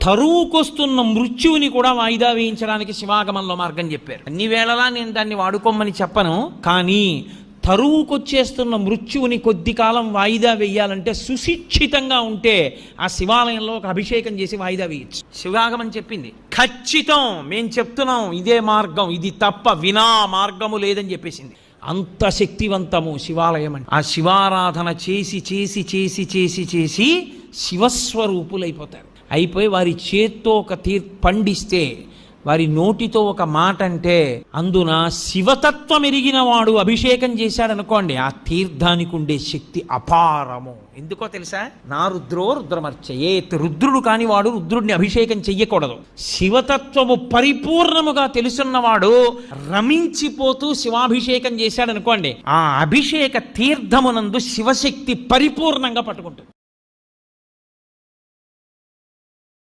తరువుకొస్తున్న మృత్యువుని కూడా వాయిదా వేయించడానికి శివాగమంలో మార్గం చెప్పారు. అన్ని వేళలా నేను దాన్ని వాడుకోమని చెప్పను, కానీ తరువుకొచ్చేస్తున్న మృత్యువుని కొద్ది కాలం వాయిదా వేయాలంటే సుశిక్షితంగా ఉంటే ఆ శివాలయంలో ఒక అభిషేకం చేసి వాయిదా వేయచ్చు. శివాగమం చెప్పింది ఖచ్చితం, మేం చెప్తున్నాం ఇదే మార్గం, ఇది తప్ప వినా మార్గము లేదని చెప్పేసింది. అంత శక్తివంతము శివాలయం అంటే. ఆ శివారాధన చేసి చేసి చేసి చేసి చేసి శివస్వరూపులైపోతారు. అయిపోయి వారి చేత్తో ఒక పండిస్తే, వారి నోటితో ఒక మాట అంటే, అందున శివతత్వం ఎరిగిన వాడు అభిషేకం చేశాడనుకోండి, ఆ తీర్థానికి ఉండే శక్తి అపారము. ఎందుకో తెలుసా? నా రుద్రో రుద్రమర్చయేత్. రుద్రుడు కాని వాడు రుద్రుడిని అభిషేకం చెయ్యకూడదు. శివతత్వము పరిపూర్ణముగా తెలుసున్నవాడు రమించిపోతూ శివాభిషేకం చేశాడనుకోండి, ఆ అభిషేక తీర్థమునందు శివశక్తి పరిపూర్ణంగా పట్టుకుంటుంది.